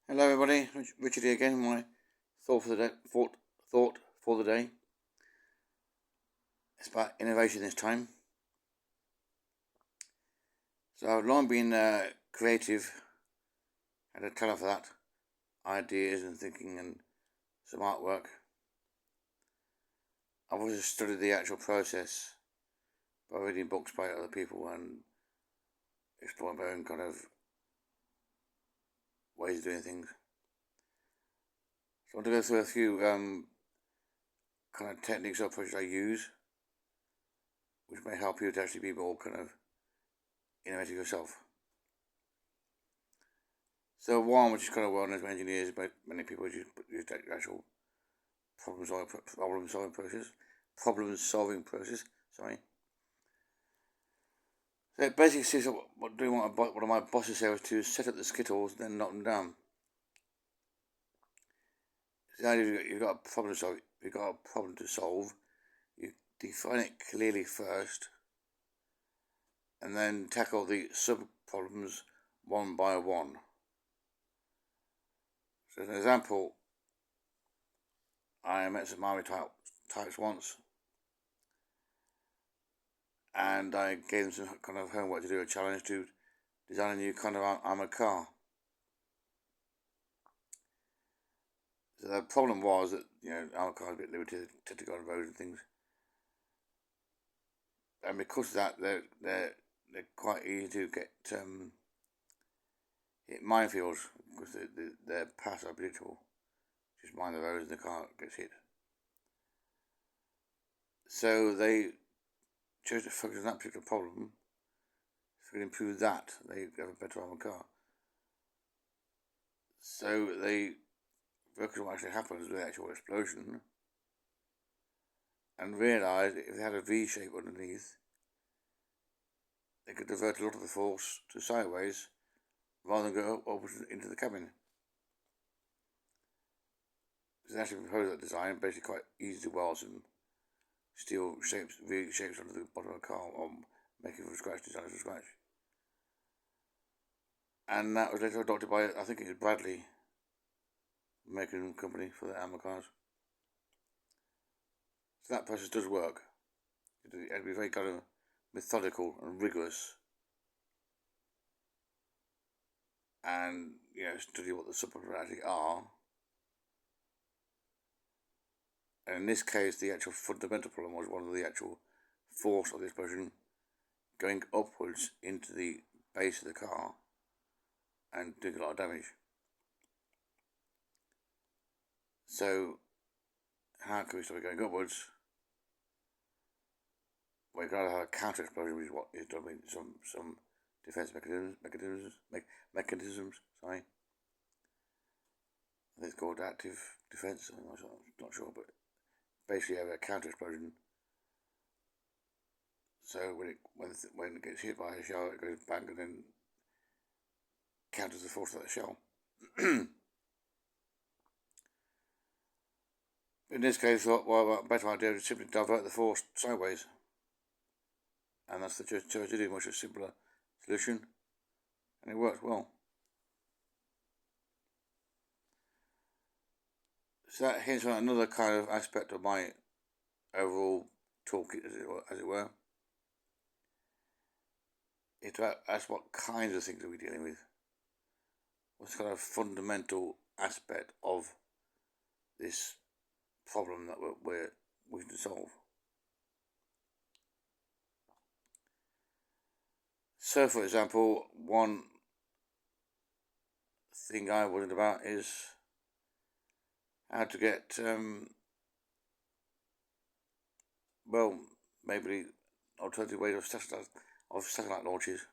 Hello, everybody. Richard here again. My thought for the day. Thought for the day. It's about innovation this time. So I've long been creative, had a talent for that, ideas and thinking and some artwork. I've also studied the actual process by reading books by other people and exploring my own kind of ways of doing things. So I want to go through a few kind of techniques or approaches I use, which may help you to actually be more kind of innovative yourself. So one, which is kind of well known to engineers, but many people use the actual problem solving process. Sorry. So it basically says what one of my bosses said was to set up the skittles, then knock them down. So the idea you've got a problem to solve. You've got a problem to solve. You define it clearly first, and then tackle the sub problems one by one. So as an example, I met some army types once, and I gave them some kind of homework to do, a challenge to design a new kind of armored car. So the problem was that armored cars are a bit limited to go on roads and things, and because of that, they're quite easy to get hit minefields because their paths are predictable. Just mind the roads and the car gets hit. So they chose to focus on that particular problem. If we can improve that, they have a better armored car. So they focused on what actually happens with the actual explosion and realised that if they had a V shape underneath, they could divert a lot of the force to sideways rather than go up into the cabin. It's actually proposed that design, basically quite easy to weld some steel shapes, V shapes onto the bottom of the car, or make it from scratch, design it from scratch. And that was later adopted by, I think it was Bradley, American company for the armored cars. So that process does work. It had to be very kind of methodical and rigorous, and study what the subproblems actually are. And in this case, the actual fundamental problem was one of the actual force of the explosion going upwards into the base of the car and doing a lot of damage. So, how can we stop it going upwards? Well, you've got to have a counter explosion, which is what is done with some defense mechanisms. Sorry, I think it's called active defense. I'm not sure, but basically you have a counter explosion. So when it gets hit by a shell, it goes bang and then counters the force of that shell. In this case, a better idea is simply divert the force sideways, and that's the choice to do, much a simpler solution, and it works well. So that hints on another kind of aspect of my overall toolkit, as it were. It's to ask what kinds of things are we dealing with. What's the kind of fundamental aspect of this problem that we're wishing to solve? So, for example, one thing I worried about is how to get, maybe alternative ways of satellite launches.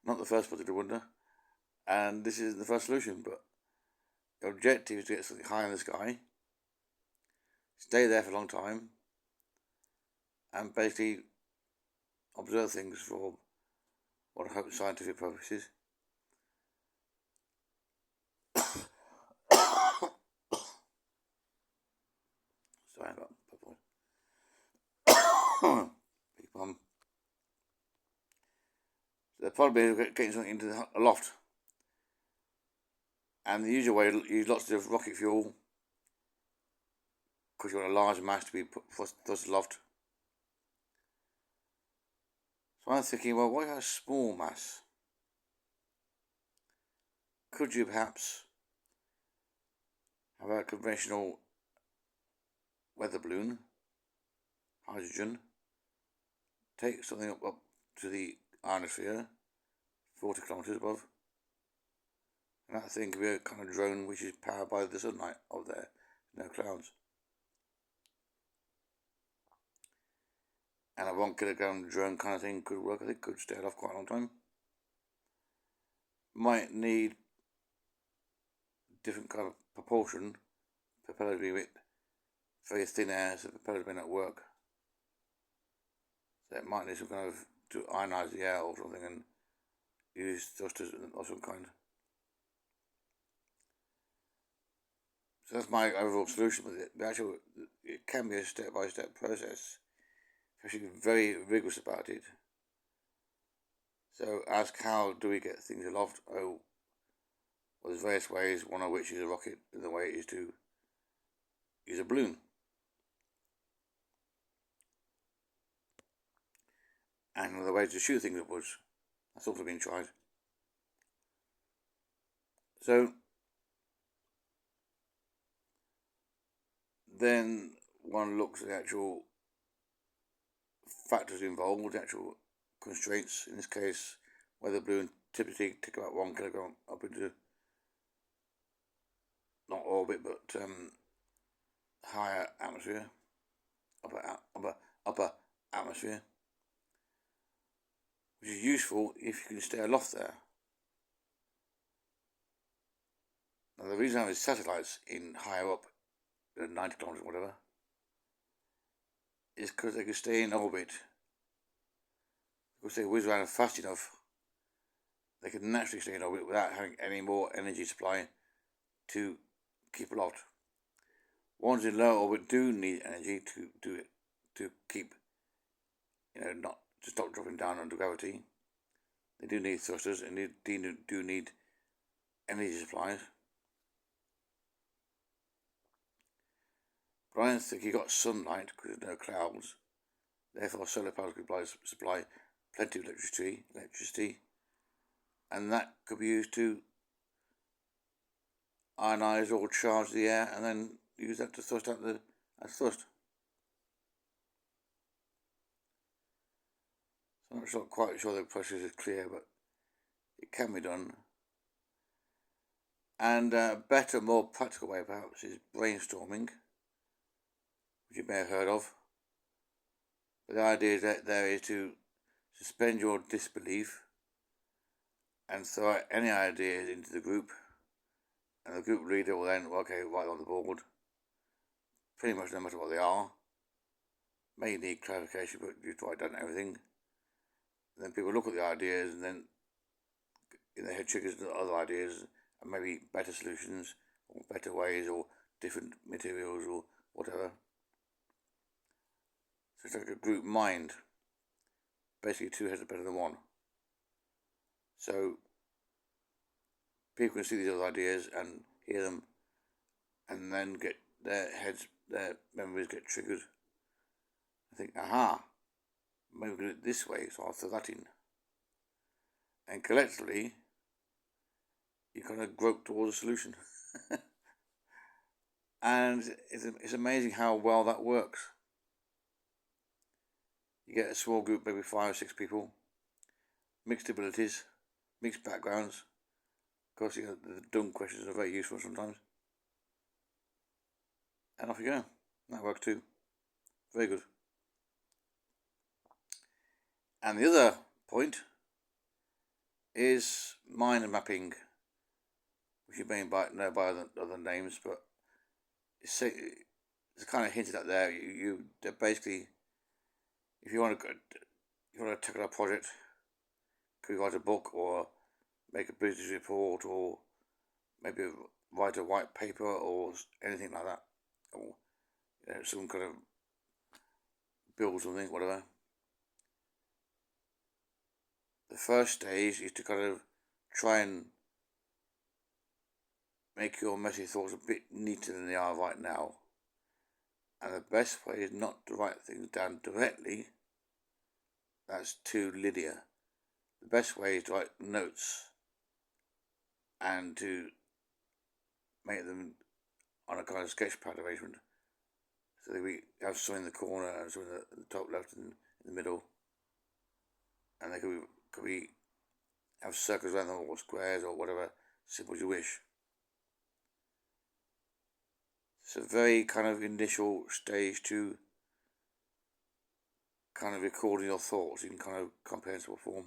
Not the first project, I wonder, and this is the first solution, but the objective is to get something high in the sky, stay there for a long time, and basically observe things for what I hope scientific purposes. Sorry about that. So the problem is getting something into a loft. And the usual way, you use lots of rocket fuel because you want a large mass to be thrust aloft. So I'm thinking, well, why a small mass? Could you perhaps have a conventional weather balloon, hydrogen, take something up to the ionosphere, 40 kilometres above, and that thing could be a kind of drone which is powered by the sunlight up there, no clouds. And a 1 kilogram drone kind of thing could work. I think could stay off quite a long time. Might need different kind of propulsion. Propellers be a bit very thin air, so the propellers may not work. So it might need some kind of to ionize the air or something and use thrusters of some kind. So that's my overall solution with it. But actually, it can be a step-by-step process. Especially very rigorous about it. So ask, how do we get things aloft? Oh, well, there's various ways, one of which is a rocket, and the way is to use a balloon. And another way is to shoot things upwards. That's also been tried. So then one looks at the actual factors involved, the actual constraints. In this case, weather balloon typically take about 1 kilogram up into, not orbit, but higher atmosphere, upper atmosphere, which is useful if you can stay aloft there. Now, the reason I have satellites in higher up, 90 kilometers or whatever, is because they can stay in orbit. Because they whiz around fast enough, they can naturally stay in orbit without having any more energy supply to keep aloft. Ones in low orbit do need energy to do it, to keep, not to stop dropping down under gravity. They do need thrusters and they do need energy supplies. But I don't think you got sunlight because there's no clouds. Therefore, solar panels could supply plenty of electricity, and that could be used to ionize or charge the air, and then use that to thrust out as thrust. So I'm not quite sure the process is clear, but it can be done. And a better, more practical way perhaps is brainstorming, which you may have heard of. But the idea is to suspend your disbelief and throw out any ideas into the group, and the group leader will then, write on the board, pretty much no matter what they are. May need clarification, but you write down everything. And then people look at the ideas, and then in their head triggers other ideas, and maybe better solutions, or better ways, or different materials, or whatever. So it's like a group mind. Basically, two heads are better than one. So people can see these other ideas and hear them, and then get their memories get triggered. I think, aha, maybe we can do it this way, so I'll throw that in. And collectively, you kind of grope towards a solution. And it's amazing how well that works. You get a small group, maybe 5 or 6 people, mixed abilities, mixed backgrounds. Of course, the dumb questions are very useful sometimes. And off you go. That works too. Very good. And the other point is mind mapping, which you may know by other names, but it's kind of hinted at there. You basically, if you want to tackle a project, could write a book or make a business report or maybe write a white paper or anything like that, or some kind of build something, whatever. The first stage is to kind of try and make your messy thoughts a bit neater than they are right now. And the best way is not to write things down directly. That's to Lydia. The best way is to write notes and to make them on a kind of sketch pad arrangement. So that we have some in the corner and some in the top left and in the middle. And they could be have circles around them or squares or whatever symbols you wish. It's a very kind of initial stage to kind of recording your thoughts in kind of comprehensible form.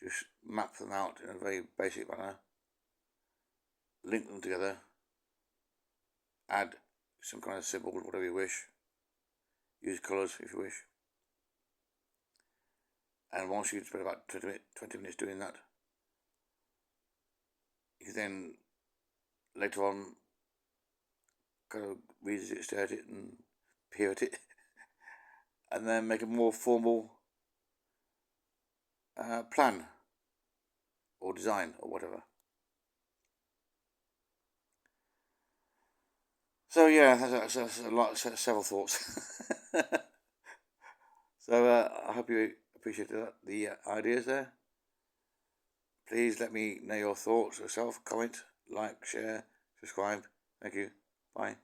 Just map them out in a very basic manner, link them together, add some kind of symbols, whatever you wish, use colours if you wish. And once you've spent about 20 minutes doing that, you can then later on kind of revisit it, stare at it and peer at it and then make a more formal plan or design or whatever. So yeah, that's a lot, several thoughts. So I hope you appreciated the ideas there. Please let me know your thoughts yourself. Comment, like, share, subscribe. Thank you. Bye.